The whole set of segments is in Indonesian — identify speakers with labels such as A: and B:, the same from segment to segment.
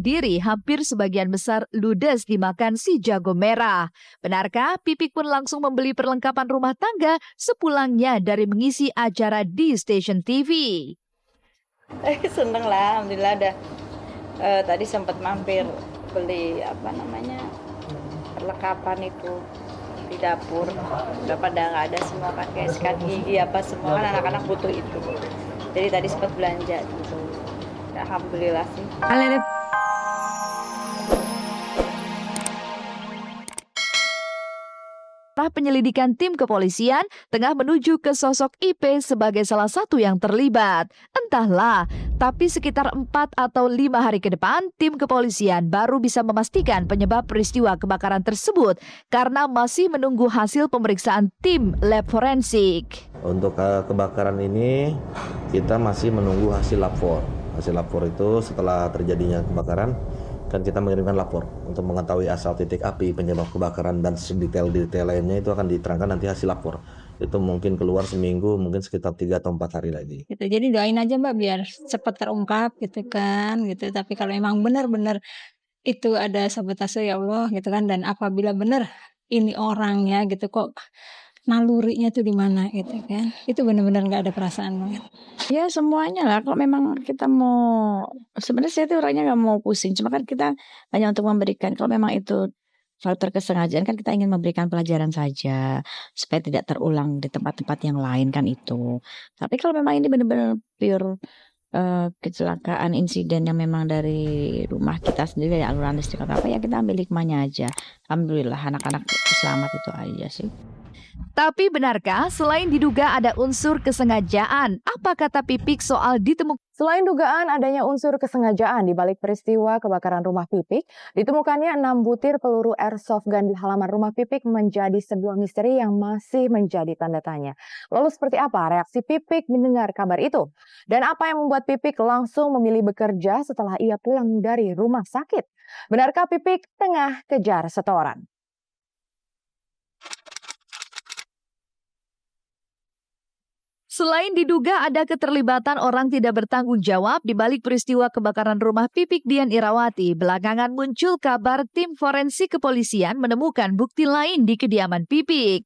A: diri hampir sebagian besar ludes dimakan si jago merah. Benarkah Pipik pun langsung membeli perlengkapan rumah tangga sepulangnya dari mengisi acara di stasiun TV?
B: Seneng lah, alhamdulillah ada. Tadi sempat mampir beli perlengkapan itu di dapur. Udah pada nggak ada semua kan, kayak sikat gigi apa semua kan anak-anak butuh itu. Jadi tadi sempat belanja gitu. Alhamdulillah sih.
A: Penyelidikan tim kepolisian tengah menuju ke sosok IP sebagai salah satu yang terlibat. Entahlah, tapi sekitar 4 atau 5 hari ke depan, tim kepolisian baru bisa memastikan penyebab peristiwa kebakaran tersebut karena masih menunggu hasil pemeriksaan tim lab forensik.
C: Untuk kebakaran ini, kita masih menunggu hasil lapor. Hasil lapor itu setelah terjadinya kebakaran, kan kita mengirimkan lapor untuk mengetahui asal titik api, penyebab kebakaran, dan detail-detail lainnya itu akan diterangkan nanti hasil lapor. Itu mungkin keluar seminggu, mungkin sekitar 3 atau 4 hari lagi.
D: Gitu. Jadi doain aja Mbak biar cepat terungkap gitu kan. Gitu. Tapi kalau emang benar-benar itu ada sabotase ya Allah gitu kan. Dan apabila benar ini orangnya gitu kok nalurinya tuh di mana gitu kan. Itu benar-benar nggak ada perasaan banget.
E: Ya semuanya lah, kalau memang kita mau, sebenarnya saya tuh orangnya nggak mau pusing, cuma kan kita hanya untuk memberikan, kalau memang itu faktor kesengajaan kan kita ingin memberikan pelajaran saja supaya tidak terulang di tempat-tempat yang lain kan itu. Tapi kalau memang ini benar-benar pure kecelakaan insiden yang memang dari rumah kita sendiri, dari aluran listrik atau apa, ya kita ambil hikmahnya aja. Alhamdulillah anak-anak selamat, itu aja sih.
A: Tapi benarkah selain diduga ada unsur kesengajaan, apa kata Pipik soal ditemukan?
F: Selain dugaan adanya unsur kesengajaan di balik peristiwa kebakaran rumah Pipik, ditemukannya 6 butir peluru airsoft gun di halaman rumah Pipik menjadi sebuah misteri yang masih menjadi tanda tanya. Lalu seperti apa reaksi Pipik mendengar kabar itu? Dan apa yang membuat Pipik langsung memilih bekerja setelah ia pulang dari rumah sakit? Benarkah Pipik tengah kejar setoran?
A: Selain diduga ada keterlibatan orang tidak bertanggung jawab di balik peristiwa kebakaran rumah Pipik Dian Irawati, belakangan muncul kabar tim forensik kepolisian menemukan bukti lain di kediaman Pipik.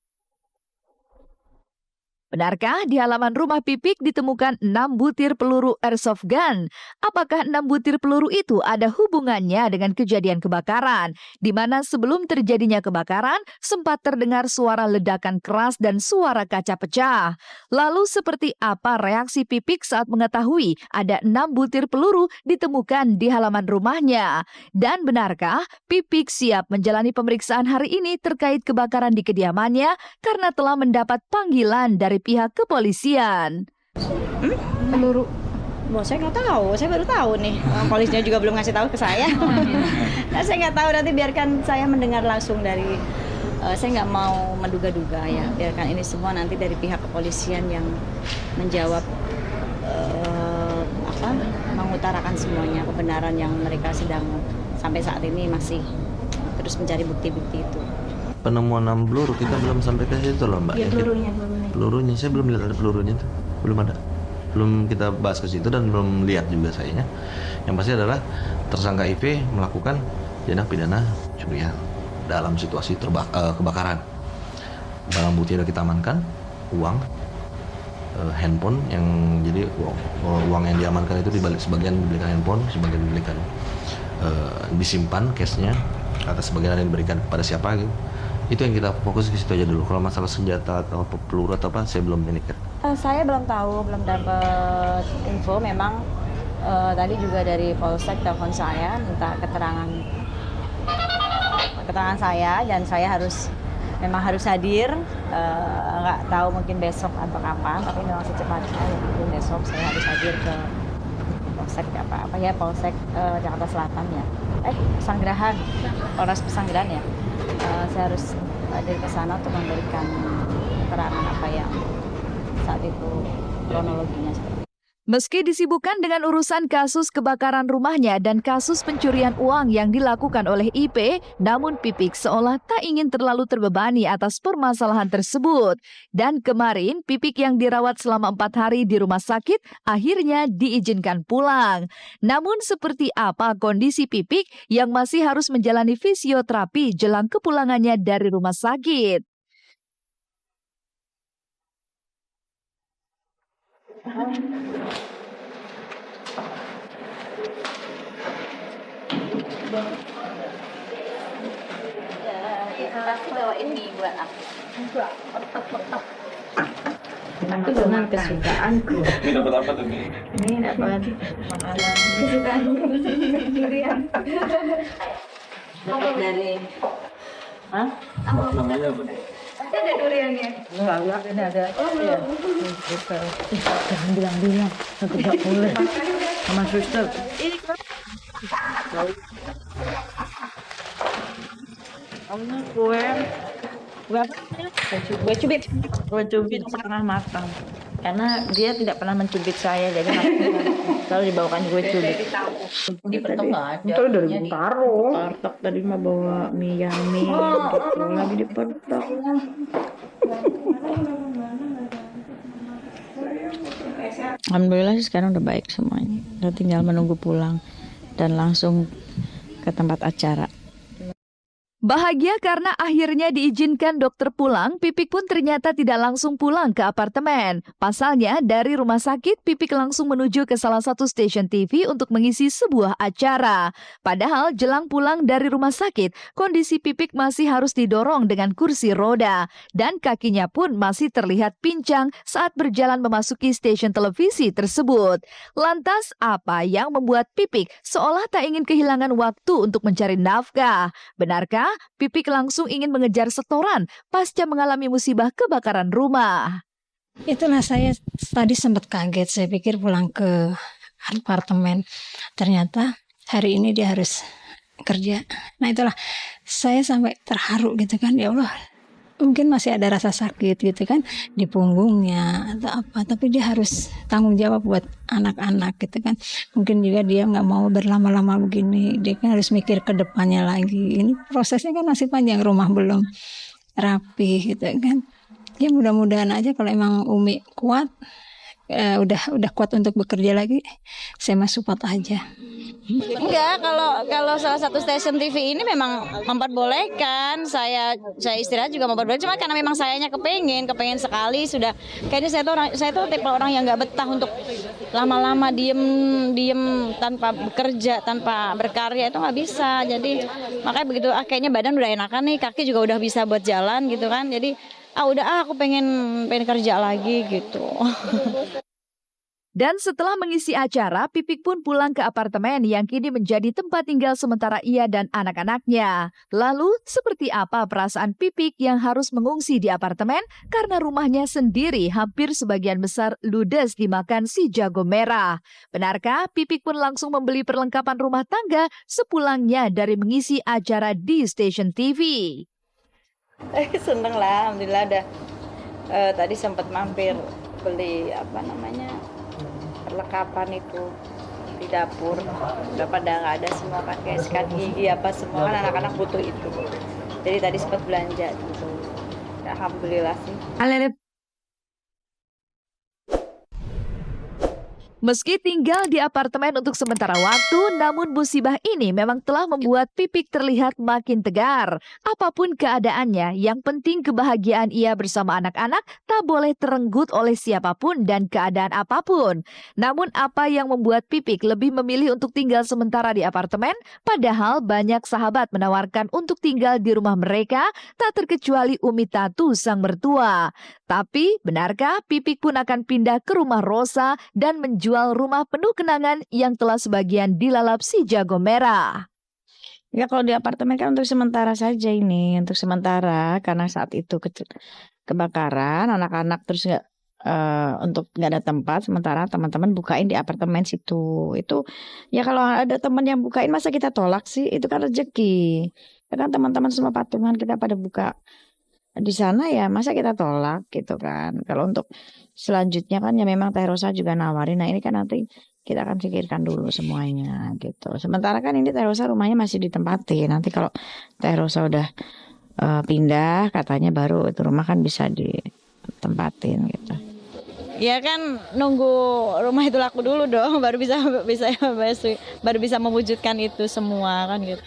A: Benarkah di halaman rumah Pipik ditemukan 6 butir peluru airsoft gun? Apakah 6 butir peluru itu ada hubungannya dengan kejadian kebakaran? Di mana sebelum terjadinya kebakaran, sempat terdengar suara ledakan keras dan suara kaca pecah. Lalu seperti apa reaksi Pipik saat mengetahui ada 6 butir peluru ditemukan di halaman rumahnya? Dan benarkah Pipik siap menjalani pemeriksaan hari ini terkait kebakaran di kediamannya karena telah mendapat panggilan dari pihak kepolisian?
B: Peluru. Saya nggak tahu, saya baru tahu nih. Polisinya juga belum ngasih tahu ke saya. Nah, saya nggak tahu, nanti biarkan saya mendengar langsung dari. Saya nggak mau menduga-duga ya. Biarkan ini semua nanti dari pihak kepolisian yang menjawab, mengutarakan semuanya kebenaran yang mereka sedang sampai saat ini masih terus mencari bukti-bukti itu.
C: Penemuan 6 peluru kita belum sampai ke situ loh Mbak.
B: Ya,
C: Pelurunya saya belum lihat ada pelurunya tuh. Belum ada. Belum kita bahas ke situ dan belum lihat juga sayanya. Yang pasti adalah tersangka IP melakukan tindak pidana curian dalam situasi kebakaran. Barang bukti sudah kita amankan, uang, handphone yang jadi uang yang diamankan itu dibalik, sebagian dibelikan handphone, sebagian dibelikan disimpan cashnya, atau sebagian ada yang diberikan kepada siapa gitu. Itu yang kita fokus ke situ aja dulu. Kalau masalah senjata atau peluru atau apa, saya belum ini.
B: Saya belum tahu, belum dapat info. Memang tadi juga dari Polsek telepon saya minta keterangan saya, dan saya memang harus hadir. Nggak tahu mungkin besok atau kapan, tapi memang secepatnya mungkin besok saya harus hadir ke Polsek Polsek Jakarta Selatan ya. Pesanggerahan, Polres Pesanggerahan ya. Saya harus hadir ke sana untuk memberikan keterangan apa yang saat itu kronologinya seperti itu.
A: Meski disibukkan dengan urusan kasus kebakaran rumahnya dan kasus pencurian uang yang dilakukan oleh IP, namun Pipik seolah tak ingin terlalu terbebani atas permasalahan tersebut. Dan kemarin, Pipik yang dirawat selama 4 hari di rumah sakit akhirnya diizinkan pulang. Namun seperti apa kondisi Pipik yang masih harus menjalani fisioterapi jelang kepulangannya dari rumah sakit?
B: Pasti bawain mie buat aku.
E: Itu dengan kesukaanku.
G: Ini dapat apa tuh?
E: Ini dapat makanan kesukaanku sendirian. Dapat dari
G: Namanya apa?
E: ada duriannya.
B: Enggak, ini ada. Oh, belum. Jangan bilang-bilang, nanti nggak boleh. Sama suster. Ini kue cubit setengah matang. Karena dia tidak pernah mencubit saya, jadi selalu dibawakan kue cubit.
E: Di petok nggak ada.
B: Itu dari Bintaro.
E: Partok tadi mah bawa mie yummy gitu lagi di petok. Alhamdulillah sih sekarang udah baik semuanya. Udah tinggal menunggu pulang dan langsung ke tempat acara.
A: Bahagia karena akhirnya diizinkan dokter pulang, Pipik pun ternyata tidak langsung pulang ke apartemen. Pasalnya, dari rumah sakit, Pipik langsung menuju ke salah satu stasiun TV untuk mengisi sebuah acara. Padahal, jelang pulang dari rumah sakit, kondisi Pipik masih harus didorong dengan kursi roda. Dan kakinya pun masih terlihat pincang saat berjalan memasuki stasiun televisi tersebut. Lantas, apa yang membuat Pipik seolah tak ingin kehilangan waktu untuk mencari nafkah? Benarkah Pipik langsung ingin mengejar setoran pasca mengalami musibah kebakaran rumah?
D: Itulah saya tadi sempat kaget, saya pikir pulang ke apartemen. Ternyata hari ini dia harus kerja. Nah itulah saya sampai terharu gitu kan, ya Allah. Mungkin masih ada rasa sakit gitu kan di punggungnya atau apa, tapi dia harus tanggung jawab buat anak-anak gitu kan. Mungkin juga dia nggak mau berlama-lama begini, dia kan harus mikir ke depannya lagi. Ini prosesnya kan masih panjang, rumah belum rapi gitu kan. Ya mudah-mudahan aja kalau emang Umi kuat, udah kuat untuk bekerja lagi, saya mah support aja.
E: Enggak, kalau salah satu stasiun TV ini memang memperbolehkan saya istirahat juga memperbolehkan, cuma karena memang sayanya kepengen sekali sudah. Kayaknya saya tuh tipe orang yang nggak betah untuk lama-lama diem tanpa bekerja, tanpa berkarya, itu nggak bisa. Jadi makanya begitu kayaknya badan udah enakan nih, kaki juga udah bisa buat jalan gitu kan. Jadi aku pengen kerja lagi gitu.
A: Dan setelah mengisi acara, Pipik pun pulang ke apartemen yang kini menjadi tempat tinggal sementara ia dan anak-anaknya. Lalu, seperti apa perasaan Pipik yang harus mengungsi di apartemen karena rumahnya sendiri hampir sebagian besar ludes dimakan si jago merah? Benarkah Pipik pun langsung membeli perlengkapan rumah tangga sepulangnya dari mengisi acara di stasiun TV?
B: Seneng lah, alhamdulillah udah. Tadi sempat mampir beli perlengkapan itu di dapur. Udah pada nggak ada semua kan, kayak sikat gigi apa semua kan anak-anak butuh itu. Jadi tadi sempat belanja gitu. Alhamdulillah sih.
A: Meski tinggal di apartemen untuk sementara waktu, namun musibah ini memang telah membuat Pipik terlihat makin tegar. Apapun keadaannya, yang penting kebahagiaan ia bersama anak-anak tak boleh terenggut oleh siapapun dan keadaan apapun. Namun apa yang membuat Pipik lebih memilih untuk tinggal sementara di apartemen, padahal banyak sahabat menawarkan untuk tinggal di rumah mereka, tak terkecuali Umi Tatu sang mertua. Tapi, benarkah Pipik pun akan pindah ke rumah Rosa dan menjual rumah penuh kenangan yang telah sebagian dilalap si jago merah?
E: Ya kalau di apartemen kan untuk sementara saja ini, untuk sementara karena saat itu kebakaran anak-anak terus untuk nggak ada tempat, sementara teman-teman bukain di apartemen situ. Itu ya kalau ada teman yang bukain masa kita tolak sih, itu kan rezeki. Ya kan teman-teman semua patungan kita pada buka di sana ya masa kita tolak gitu kan. Kalau untuk selanjutnya kan ya memang Teh Rosa juga nawarin. Nah ini kan nanti kita akan pikirkan dulu semuanya gitu. Sementara kan ini Teh Rosa rumahnya masih ditempatin. Nanti kalau Teh Rosa udah pindah katanya baru itu rumah kan bisa ditempatin gitu. Ya kan nunggu rumah itu laku dulu dong baru bisa baru bisa mewujudkan itu semua kan gitu.